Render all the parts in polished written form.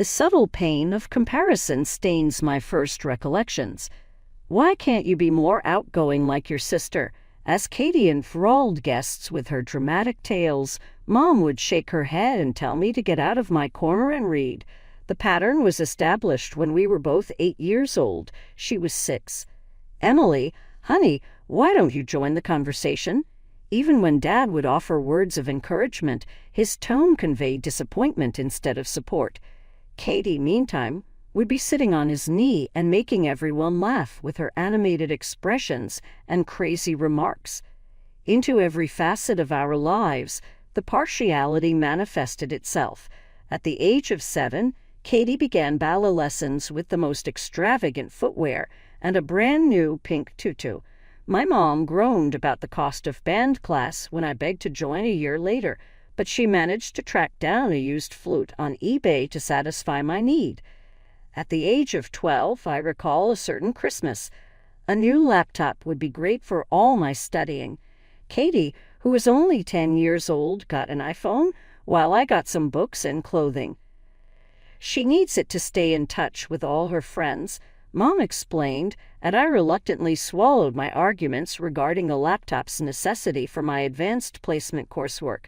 The subtle pain of comparison stains my first recollections. Why can't you be more outgoing like your sister? As Katie enthralled guests with her dramatic tales, Mom would shake her head and tell me to get out of my corner and read. The pattern was established when we were both 8 years old. She was 6. Emily, honey, why don't you join the conversation? Even when Dad would offer words of encouragement, his tone conveyed disappointment instead of support. Katie, meantime, would be sitting on his knee and making everyone laugh with her animated expressions and crazy remarks. Into every facet of our lives, the partiality manifested itself. At the age of 7, Katie began ballet lessons with the most extravagant footwear and a brand new pink tutu. My mom groaned about the cost of band class when I begged to join a year later, but she managed to track down a used flute on eBay to satisfy my need. At the age of 12, I recall a certain Christmas. A new laptop would be great for all my studying. Katie, who was only 10 years old, got an iPhone, while I got some books and clothing. She needs it to stay in touch with all her friends, Mom explained, and I reluctantly swallowed my arguments regarding a laptop's necessity for my advanced placement coursework.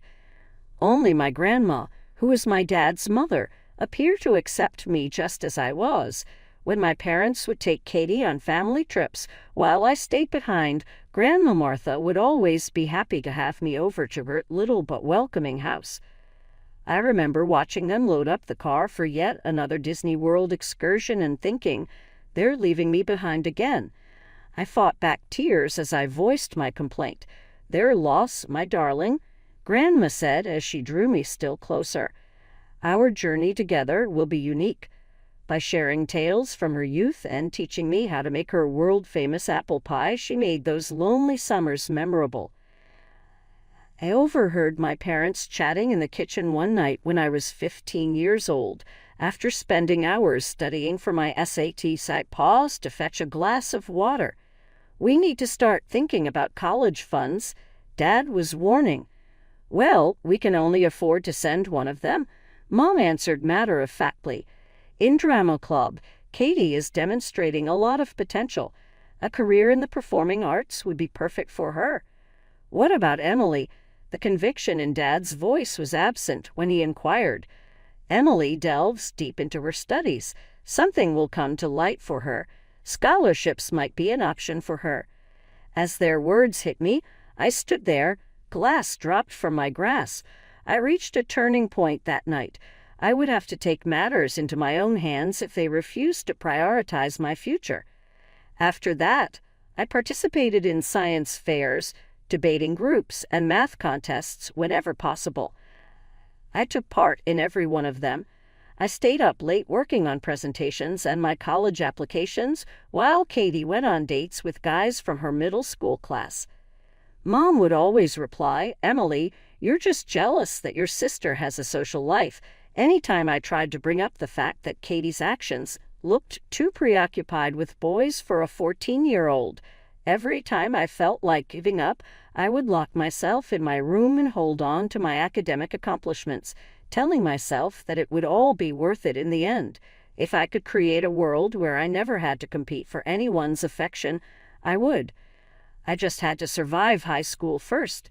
Only my grandma, who was my dad's mother, appeared to accept me just as I was. When my parents would take Katie on family trips while I stayed behind, Grandma Martha would always be happy to have me over to her little but welcoming house. I remember watching them load up the car for yet another Disney World excursion and thinking, they're leaving me behind again. I fought back tears as I voiced my complaint. Their loss, my darling, Grandma said as she drew me still closer. Our journey together will be unique. By sharing tales from her youth and teaching me how to make her world-famous apple pie, she made those lonely summers memorable. I overheard my parents chatting in the kitchen one night when I was 15 years old. After spending hours studying for my SATs, I paused to fetch a glass of water. We need to start thinking about college funds, Dad was warning. Well, we can only afford to send one of them, Mom answered matter-of-factly. In drama club, Katie is demonstrating a lot of potential. A career in the performing arts would be perfect for her. What about Emily? The conviction in Dad's voice was absent when he inquired. Emily delves deep into her studies. Something will come to light for her. Scholarships might be an option for her. As their words hit me, I stood there. Glass dropped from my grasp. I reached a turning point that night. I would have to take matters into my own hands if they refused to prioritize my future. After that, I participated in science fairs, debating groups, and math contests whenever possible. I took part in every one of them. I stayed up late working on presentations and my college applications while Katie went on dates with guys from her middle school class. Mom would always reply, Emily, you're just jealous that your sister has a social life. Anytime I tried to bring up the fact that Katie's actions looked too preoccupied with boys for a 14-year-old, every time I felt like giving up, I would lock myself in my room and hold on to my academic accomplishments, telling myself that it would all be worth it in the end. If I could create a world where I never had to compete for anyone's affection, I would. I just had to survive high school first.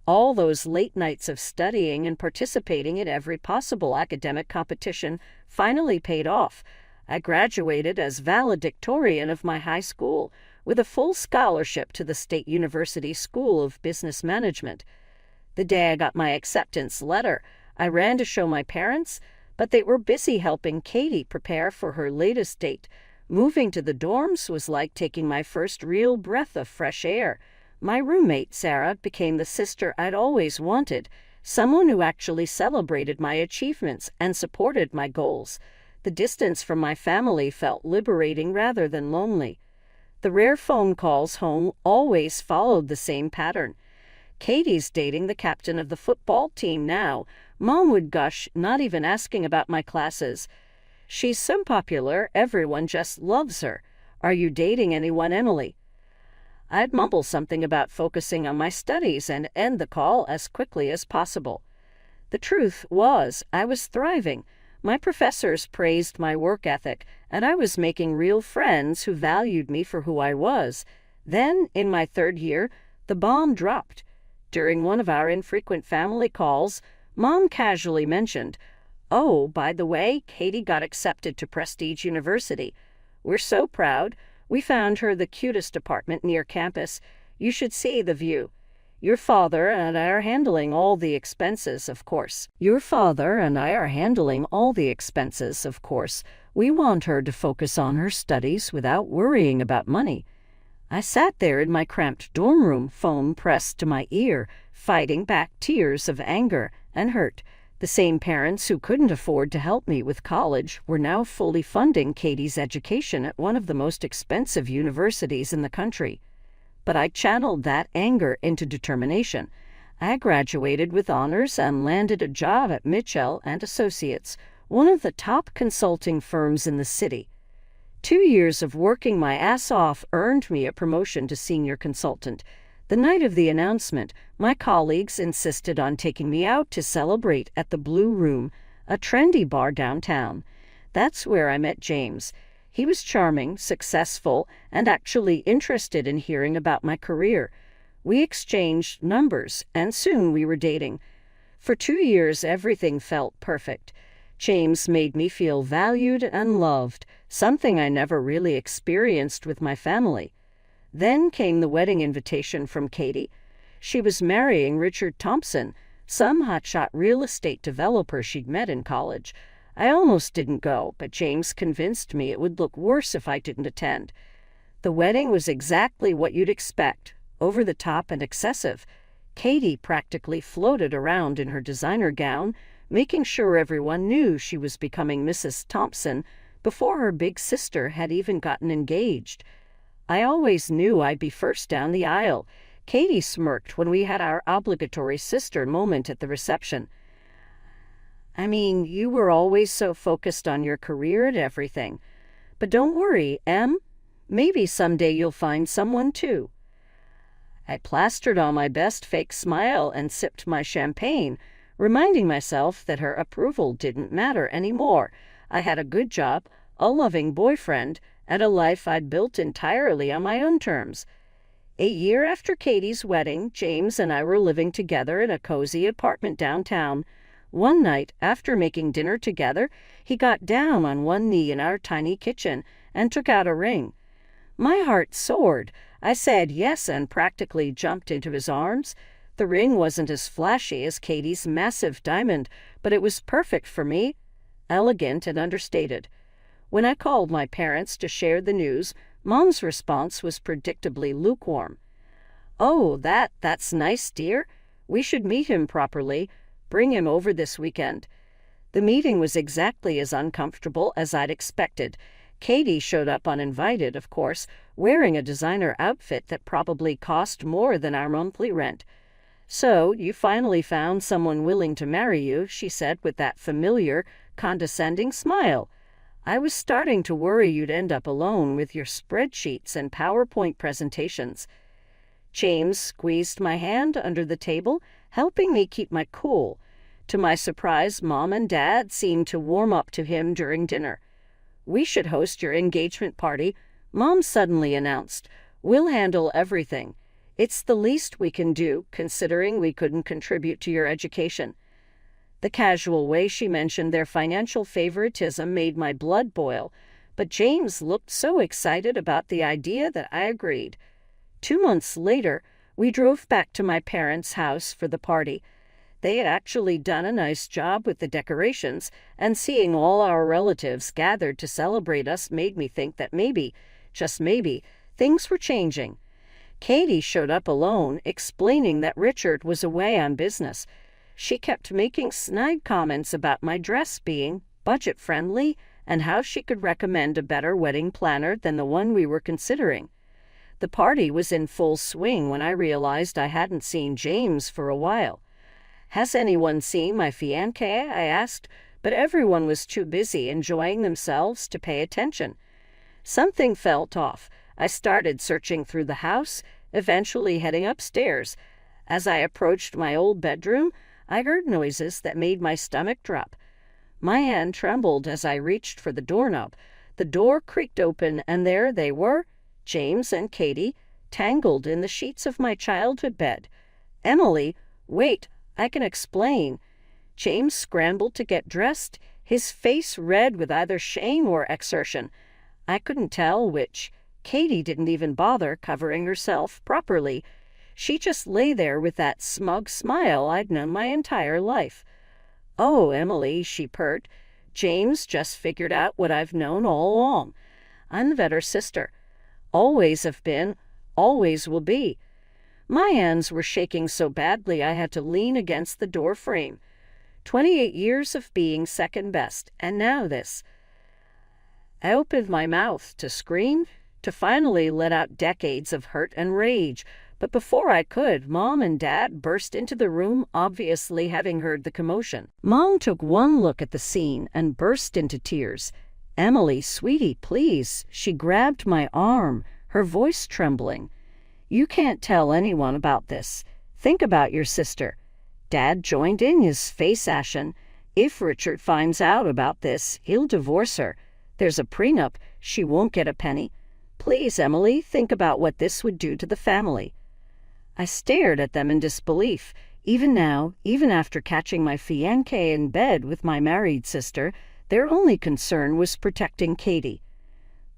All those late nights of studying and participating in every possible academic competition finally paid off. I graduated as valedictorian of my high school with a full scholarship to the State University School of Business Management. The day I got my acceptance letter, I ran to show my parents, but they were busy helping Katie prepare for her latest date. Moving to the dorms was like taking my first real breath of fresh air. My roommate, Sarah, became the sister I'd always wanted, someone who actually celebrated my achievements and supported my goals. The distance from my family felt liberating rather than lonely. The rare phone calls home always followed the same pattern. Katie's dating the captain of the football team now. Mom would gush, not even asking about my classes. She's so popular, everyone just loves her. Are you dating anyone, Emily? I'd mumble something about focusing on my studies and end the call as quickly as possible. The truth was, I was thriving. My professors praised my work ethic, and I was making real friends who valued me for who I was. Then, in my third year, the bomb dropped. During one of our infrequent family calls, Mom casually mentioned, "Oh, by the way, Katie got accepted to Prestige University. We're so proud. We found her the cutest apartment near campus. You should see the view. Your father and I are handling all the expenses, of course. We want her to focus on her studies without worrying about money." I sat there in my cramped dorm room, phone pressed to my ear, fighting back tears of anger and hurt. The same parents who couldn't afford to help me with college were now fully funding Katie's education at one of the most expensive universities in the country. But I channeled that anger into determination. I graduated with honors and landed a job at Mitchell and Associates, one of the top consulting firms in the city. 2 years of working my ass off earned me a promotion to senior consultant. The night of the announcement, my colleagues insisted on taking me out to celebrate at the Blue Room, a trendy bar downtown. That's where I met James. He was charming, successful, and actually interested in hearing about my career. We exchanged numbers, and soon we were dating. For 2 years, everything felt perfect. James made me feel valued and loved, something I never really experienced with my family. Then came the wedding invitation from Katie. She was marrying Richard Thompson, some hotshot real estate developer she'd met in college. I almost didn't go, but James convinced me it would look worse if I didn't attend. The wedding was exactly what you'd expect, over the top and excessive. Katie practically floated around in her designer gown, making sure everyone knew she was becoming Mrs. Thompson before her big sister had even gotten engaged. I always knew I'd be first down the aisle. Katie smirked when we had our obligatory sister moment at the reception. "I mean, you were always so focused on your career and everything. But don't worry, Em. Maybe someday you'll find someone too." I plastered on my best fake smile and sipped my champagne, reminding myself that her approval didn't matter anymore. I had a good job, a loving boyfriend, and a life I'd built entirely on my own terms. A year after Katie's wedding, James and I were living together in a cozy apartment downtown. One night, after making dinner together, he got down on one knee in our tiny kitchen and took out a ring. My heart soared. I said yes and practically jumped into his arms. The ring wasn't as flashy as Katie's massive diamond, but it was perfect for me, elegant and understated. When I called my parents to share the news, Mom's response was predictably lukewarm. "Oh, that's nice, dear. We should meet him properly. Bring him over this weekend." The meeting was exactly as uncomfortable as I'd expected. Katie showed up uninvited, of course, wearing a designer outfit that probably cost more than our monthly rent. "So, you finally found someone willing to marry you," she said with that familiar, condescending smile. "I was starting to worry you'd end up alone with your spreadsheets and PowerPoint presentations." James squeezed my hand under the table, helping me keep my cool. To my surprise, Mom and Dad seemed to warm up to him during dinner. "We should host your engagement party," Mom suddenly announced. "We'll handle everything. It's the least we can do, considering we couldn't contribute to your education." The casual way she mentioned their financial favoritism made my blood boil, but James looked so excited about the idea that I agreed. 2 months later, we drove back to my parents' house for the party. They had actually done a nice job with the decorations, and seeing all our relatives gathered to celebrate us made me think that maybe, just maybe, things were changing. Katie showed up alone, explaining that Richard was away on business. She kept making snide comments about my dress being budget-friendly and how she could recommend a better wedding planner than the one we were considering. The party was in full swing when I realized I hadn't seen James for a while. "Has anyone seen my fiancé?" I asked, but everyone was too busy enjoying themselves to pay attention. Something felt off. I started searching through the house, eventually heading upstairs. As I approached my old bedroom, I heard noises that made my stomach drop. My hand trembled as I reached for the doorknob. The door creaked open, and there they were, James and Katie, tangled in the sheets of my childhood bed. "Emily, wait, I can explain." James scrambled to get dressed, his face red with either shame or exertion. I couldn't tell which. Katie didn't even bother covering herself properly. She just lay there with that smug smile I'd known my entire life. "Oh, Emily," she purred, "James just figured out what I've known all along. I'm the better sister. Always have been, always will be." My hands were shaking so badly I had to lean against the door frame. 28 years of being second best, and now this. I opened my mouth to scream, to finally let out decades of hurt and rage. But before I could, Mom and Dad burst into the room, obviously having heard the commotion. Mom took one look at the scene and burst into tears. "Emily, sweetie, please." She grabbed my arm, her voice trembling. "You can't tell anyone about this. Think about your sister." Dad joined in, his face ashen. "If Richard finds out about this, he'll divorce her. There's a prenup. She won't get a penny. Please, Emily, think about what this would do to the family." I stared at them in disbelief. Even now, even after catching my fiancé in bed with my married sister, their only concern was protecting Katie.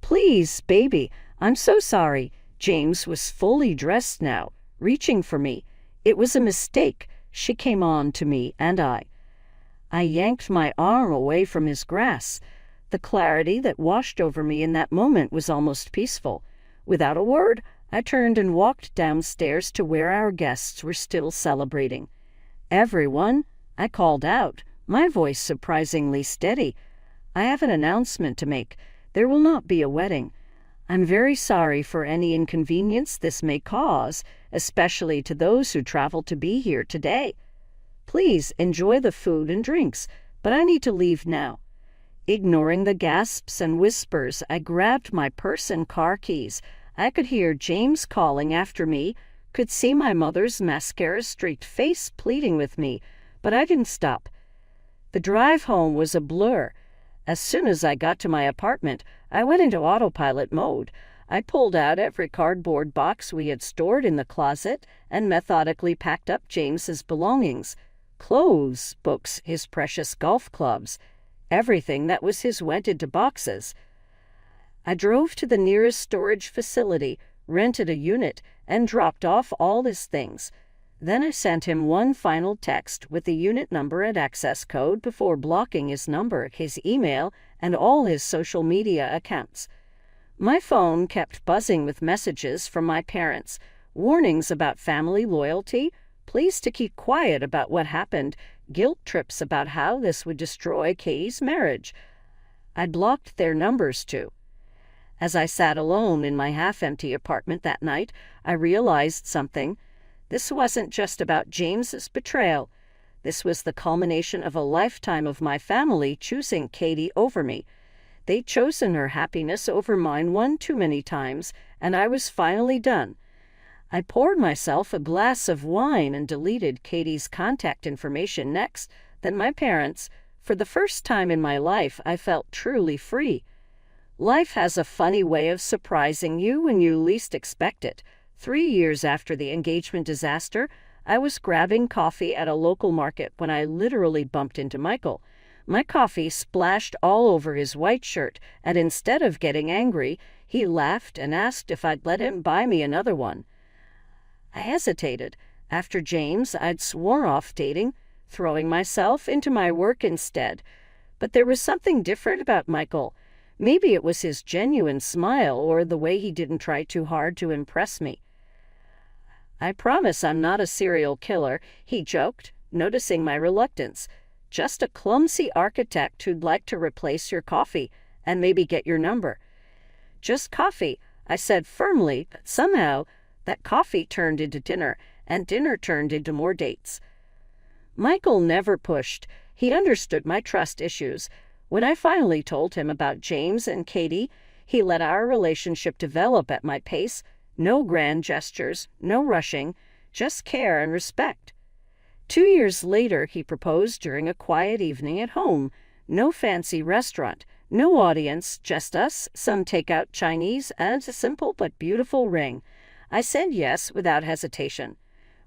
"Please, baby, I'm so sorry." James was fully dressed now, reaching for me. "It was a mistake." She came on to me, and I yanked my arm away from his grasp. The clarity that washed over me in that moment was almost peaceful. Without a word, I turned and walked downstairs to where our guests were still celebrating. "Everyone," I called out, my voice surprisingly steady, "I have an announcement to make. There will not be a wedding. I'm very sorry for any inconvenience this may cause, especially to those who traveled to be here today. Please enjoy the food and drinks, but I need to leave now." Ignoring the gasps and whispers, I grabbed my purse and car keys. I could hear James calling after me, could see my mother's mascara-streaked face pleading with me, but I didn't stop. The drive home was a blur. As soon as I got to my apartment, I went into autopilot mode. I pulled out every cardboard box we had stored in the closet and methodically packed up James's belongings. Clothes, books, his precious golf clubs. Everything that was his went into boxes. I drove to the nearest storage facility, rented a unit, and dropped off all his things. Then I sent him one final text with the unit number and access code before blocking his number, his email, and all his social media accounts. My phone kept buzzing with messages from my parents, warnings about family loyalty, pleas to keep quiet about what happened, guilt trips about how this would destroy Katie's marriage. I blocked their numbers too. As I sat alone in my half-empty apartment that night, I realized something. This wasn't just about James's betrayal. This was the culmination of a lifetime of my family choosing Katie over me. They'd chosen her happiness over mine one too many times, and I was finally done. I poured myself a glass of wine and deleted Katie's contact information next. Then my parents. For the first time in my life, I felt truly free. Life has a funny way of surprising you when you least expect it. 3 years after the engagement disaster, I was grabbing coffee at a local market when I literally bumped into Michael. My coffee splashed all over his white shirt, and instead of getting angry, he laughed and asked if I'd let him buy me another one. I hesitated. After James, I'd sworn off dating, throwing myself into my work instead. But there was something different about Michael. Maybe it was his genuine smile or the way he didn't try too hard to impress me. "I promise I'm not a serial killer," he joked, noticing my reluctance. "Just a clumsy architect who'd like to replace your coffee and maybe get your number." "Just coffee," I said firmly, but somehow that coffee turned into dinner, and dinner turned into more dates. Michael never pushed. He understood my trust issues. When I finally told him about James and Katie, he let our relationship develop at my pace. No grand gestures, no rushing, just care and respect. 2 years later, he proposed during a quiet evening at home. No fancy restaurant, no audience, just us, some takeout Chinese, and a simple but beautiful ring. I said yes without hesitation.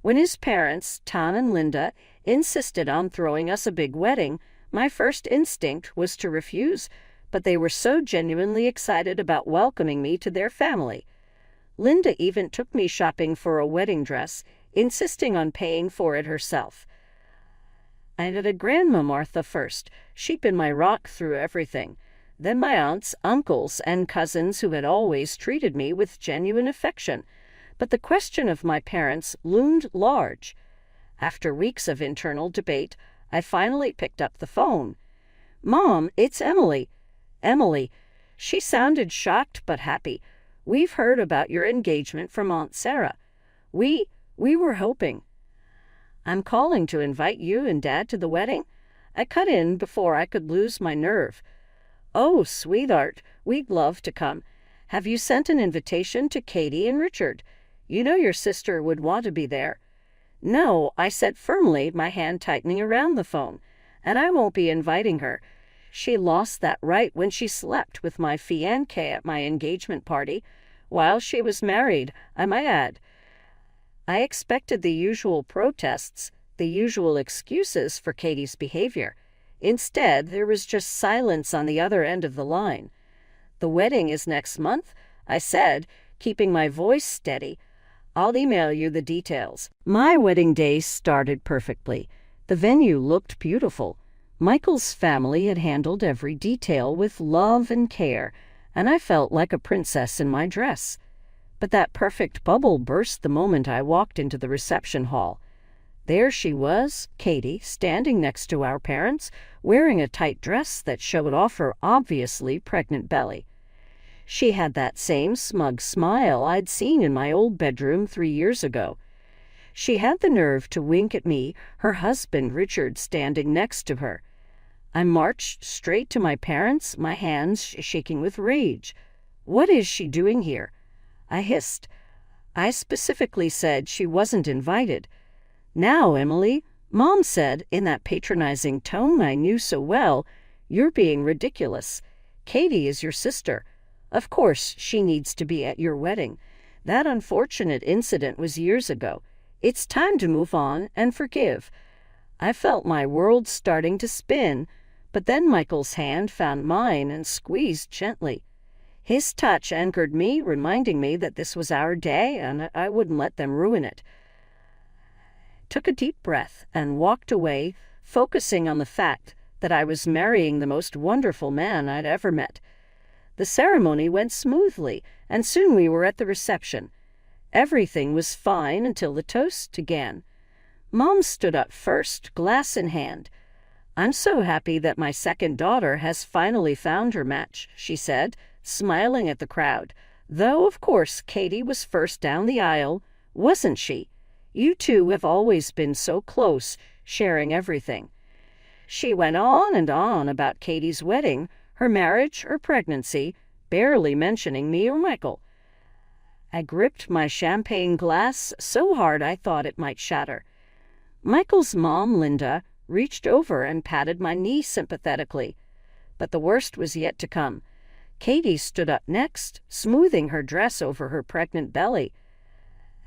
When his parents, Tan and Linda, insisted on throwing us a big wedding, my first instinct was to refuse, but they were so genuinely excited about welcoming me to their family. Linda even took me shopping for a wedding dress, insisting on paying for it herself. I had a Grandma Martha first. She'd been my rock through everything. Then my aunts, uncles, and cousins who had always treated me with genuine affection. But the question of my parents loomed large. After weeks of internal debate, I finally picked up the phone. "Mom, it's Emily." "Emily." She sounded shocked but happy. "We've heard about your engagement from Aunt Sarah. We were hoping." "I'm calling to invite you and Dad to the wedding." I cut in before I could lose my nerve. "Oh, sweetheart, we'd love to come. Have you sent an invitation to Katie and Richard? You know your sister would want to be there." "No," I said firmly, my hand tightening around the phone. "And I won't be inviting her. She lost that right when she slept with my fiancé at my engagement party, while she was married, I might add." I expected the usual protests, the usual excuses for Katie's behavior. Instead, there was just silence on the other end of the line. "The wedding is next month," I said, keeping my voice steady. "I'll email you the details." My wedding day started perfectly. The venue looked beautiful. Michael's family had handled every detail with love and care, and I felt like a princess in my dress. But that perfect bubble burst the moment I walked into the reception hall. There she was, Katie, standing next to our parents, wearing a tight dress that showed off her obviously pregnant belly. She had that same smug smile I'd seen in my old bedroom 3 years ago. She had the nerve to wink at me, her husband Richard standing next to her. I marched straight to my parents, my hands shaking with rage. "What is she doing here?" I hissed. I specifically said she wasn't invited. "Now, Emily," Mom said in that patronizing tone I knew so well, "you're being ridiculous. Katie is your sister. Of course she needs to be at your wedding. That unfortunate incident was years ago. It's time to move on and forgive." I felt my world starting to spin, but then Michael's hand found mine and squeezed gently. His touch anchored me, reminding me that this was our day and I wouldn't let them ruin it. Took a deep breath and walked away, focusing on the fact that I was marrying the most wonderful man I'd ever met. The ceremony went smoothly, and soon we were at the reception. Everything was fine until the toast began. Mom stood up first, glass in hand. "I'm so happy that my second daughter has finally found her match," she said, smiling at the crowd. "Though, of course, Katie was first down the aisle, wasn't she? You two have always been so close, sharing everything." She went on and on about Katie's wedding, her marriage, her pregnancy, barely mentioning me or Michael. I gripped my champagne glass so hard I thought it might shatter. Michael's mom, Linda, reached over and patted my knee sympathetically. But the worst was yet to come. Katie stood up next, smoothing her dress over her pregnant belly.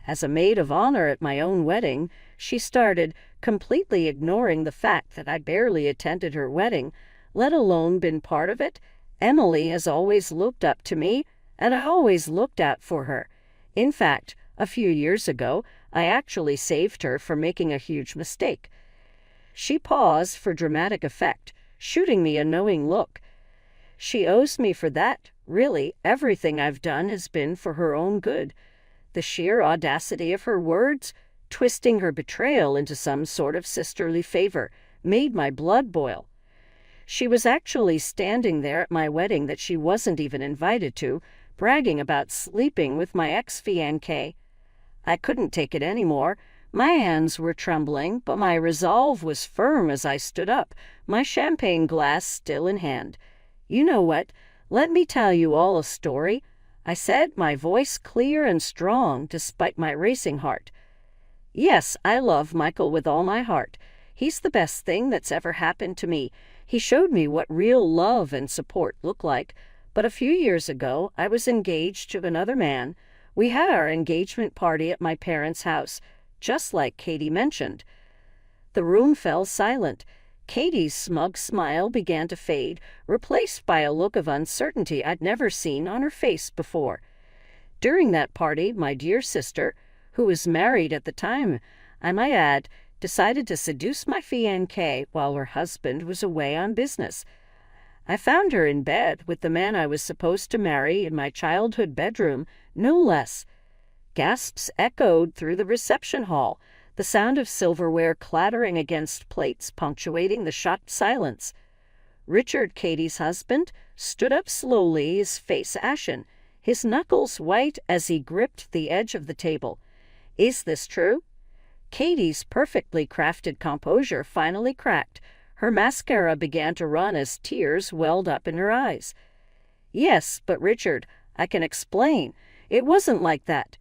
As a maid of honor at my own wedding, she started, completely ignoring the fact that I barely attended her wedding, let alone been part of it. "Emily has always looked up to me, and I always looked out for her. In fact, a few years ago, I actually saved her from making a huge mistake." She paused for dramatic effect, shooting me a knowing look. "She owes me for that. Really, everything I've done has been for her own good." The sheer audacity of her words, twisting her betrayal into some sort of sisterly favor, made my blood boil. She was actually standing there at my wedding that she wasn't even invited to, bragging about sleeping with my ex-fiancé. I couldn't take it anymore. My hands were trembling, but my resolve was firm as I stood up, my champagne glass still in hand. "You know what? Let me tell you all a story," I said, my voice clear and strong despite my racing heart. "Yes, I love Michael with all my heart. He's the best thing that's ever happened to me. He showed me what real love and support look like. But a few years ago, I was engaged to another man. We had our engagement party at my parents' house, just like Katie mentioned. The room fell silent. Katie's smug smile began to fade, replaced by a look of uncertainty I'd never seen on her face before. During that party, my dear sister, who was married at the time, I might add, decided to seduce my fiancé while her husband was away on business. I found her in bed with the man I was supposed to marry in my childhood bedroom, no less. Gasps echoed through the reception hall, the sound of silverware clattering against plates punctuating the shocked silence. Richard, Katie's husband, stood up slowly, his face ashen, his knuckles white as he gripped the edge of the table. "Is this true?" Katie's perfectly crafted composure finally cracked. Her mascara began to run as tears welled up in her eyes. "Yes, but Richard, I can explain. It wasn't like that."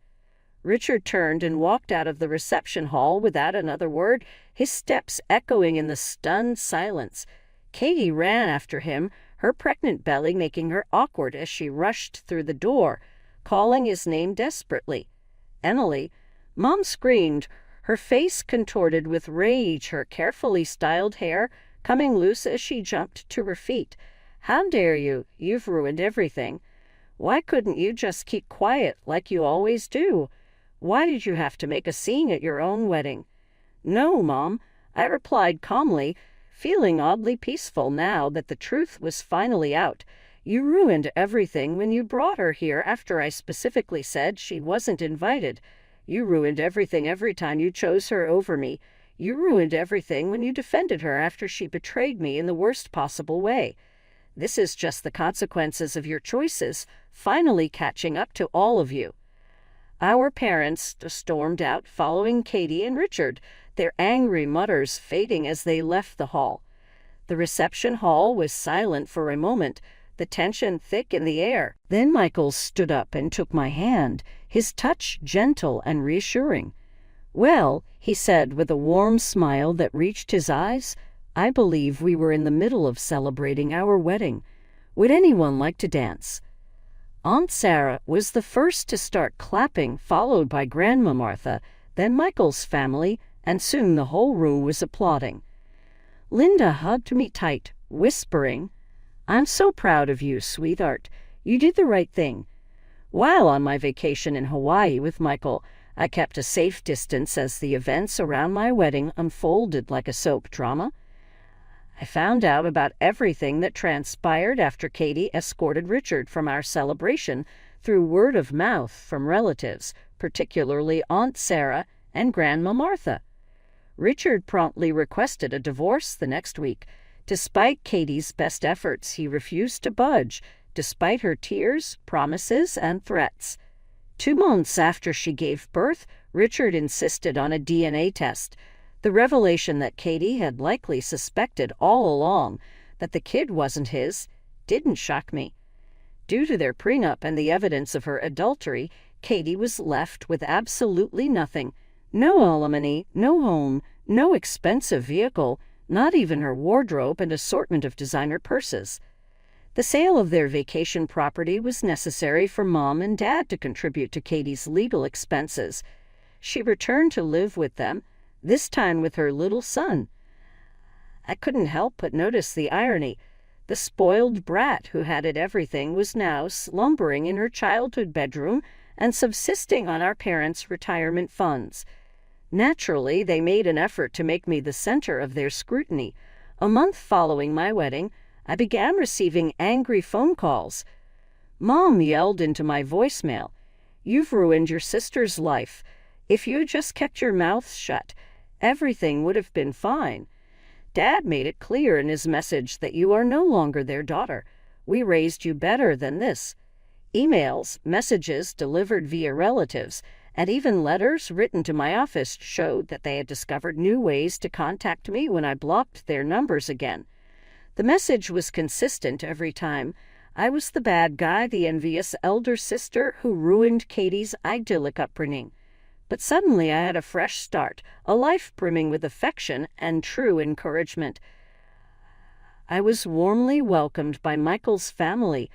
Richard turned and walked out of the reception hall without another word, his steps echoing in the stunned silence. Katie ran after him, her pregnant belly making her awkward as she rushed through the door, calling his name desperately. "Emily!" Mom screamed, her face contorted with rage, her carefully styled hair coming loose as she jumped to her feet. "How dare you? You've ruined everything. Why couldn't you just keep quiet like you always do? Why did you have to make a scene at your own wedding?" "No, Mom," I replied calmly, feeling oddly peaceful now that the truth was finally out. "You ruined everything when you brought her here after I specifically said she wasn't invited. You ruined everything every time you chose her over me. You ruined everything when you defended her after she betrayed me in the worst possible way. This is just the consequences of your choices, finally catching up to all of you." Our parents stormed out, following Katie and Richard, their angry mutters fading as they left the hall. The reception hall was silent for a moment, the tension thick in the air. Then Michael stood up and took my hand, his touch gentle and reassuring. "Well," he said with a warm smile that reached his eyes, "I believe we were in the middle of celebrating our wedding. Would anyone like to dance?" Aunt Sarah was the first to start clapping, followed by Grandma Martha, then Michael's family, and soon the whole room was applauding. Linda hugged me tight, whispering, "I'm so proud of you, sweetheart. You did the right thing." While on my vacation in Hawaii with Michael, I kept a safe distance as the events around my wedding unfolded like a soap drama. I found out about everything that transpired after Katie escorted Richard from our celebration through word of mouth from relatives, particularly Aunt Sarah and Grandma Martha. Richard promptly requested a divorce the next week. Despite Katie's best efforts, he refused to budge, despite her tears, promises, and threats. 2 months after she gave birth, Richard insisted on a DNA test. The revelation that Katie had likely suspected all along that the kid wasn't his didn't shock me. Due to their prenup and the evidence of her adultery, Katie was left with absolutely nothing. No alimony, no home, no expensive vehicle, not even her wardrobe and assortment of designer purses. The sale of their vacation property was necessary for Mom and Dad to contribute to Katie's legal expenses. She returned to live with them, this time with her little son. I couldn't help but notice the irony. The spoiled brat who had it everything was now slumbering in her childhood bedroom and subsisting on our parents' retirement funds. Naturally, they made an effort to make me the center of their scrutiny. A month following my wedding, I began receiving angry phone calls. Mom yelled into my voicemail, "You've ruined your sister's life. If you had just kept your mouth shut, everything would have been fine. Dad made it clear in his message that you are no longer their daughter. We raised you better than this." Emails, messages delivered via relatives, and even letters written to my office showed that they had discovered new ways to contact me when I blocked their numbers again. The message was consistent every time. I was the bad guy, the envious elder sister who ruined Katie's idyllic upbringing. But suddenly I had a fresh start, a life brimming with affection and true encouragement. I was warmly welcomed by Michael's family.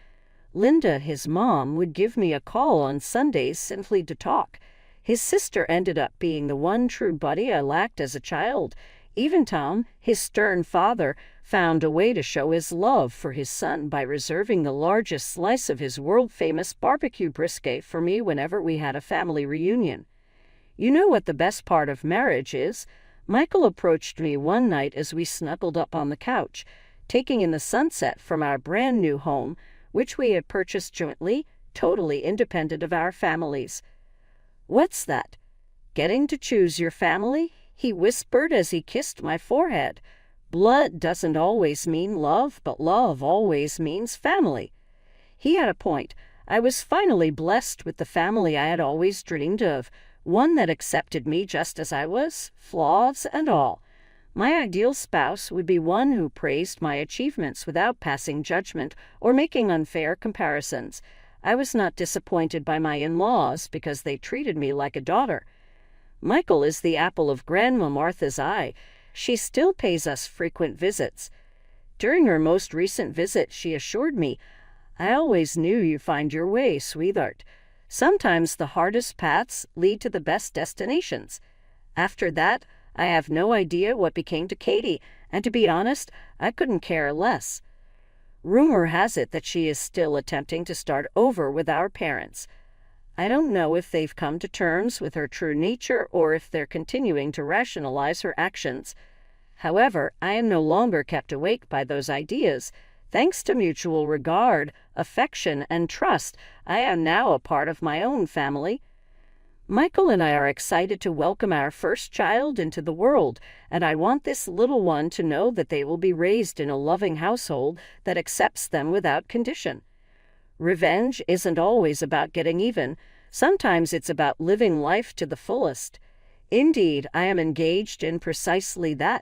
Linda, his mom, would give me a call on Sundays simply to talk. His sister ended up being the one true buddy I lacked as a child. Even Tom, his stern father, found a way to show his love for his son by reserving the largest slice of his world-famous barbecue brisket for me whenever we had a family reunion. You know what the best part of marriage is? Michael approached me one night as we snuggled up on the couch, taking in the sunset from our brand new home, which we had purchased jointly, totally independent of our families. "What's that? Getting to choose your family?" he whispered as he kissed my forehead. "Blood doesn't always mean love, but love always means family." He had a point. I was finally blessed with the family I had always dreamed of, one that accepted me just as I was, flaws and all. My ideal spouse would be one who praised my achievements without passing judgment or making unfair comparisons. I was not disappointed by my in-laws because they treated me like a daughter. Michael is the apple of Grandma Martha's eye. She still pays us frequent visits. During her most recent visit, she assured me, "I always knew you'd find your way, sweetheart. Sometimes the hardest paths lead to the best destinations." After that, I have no idea what became to Katie, and to be honest, I couldn't care less. Rumor has it that she is still attempting to start over with our parents. I don't know if they've come to terms with her true nature or if they're continuing to rationalize her actions. However, I am no longer kept awake by those ideas. Thanks to mutual regard, affection, and trust, I am now a part of my own family. Michael and I are excited to welcome our first child into the world, and I want this little one to know that they will be raised in a loving household that accepts them without condition. Revenge isn't always about getting even. Sometimes it's about living life to the fullest. Indeed, I am engaged in precisely that.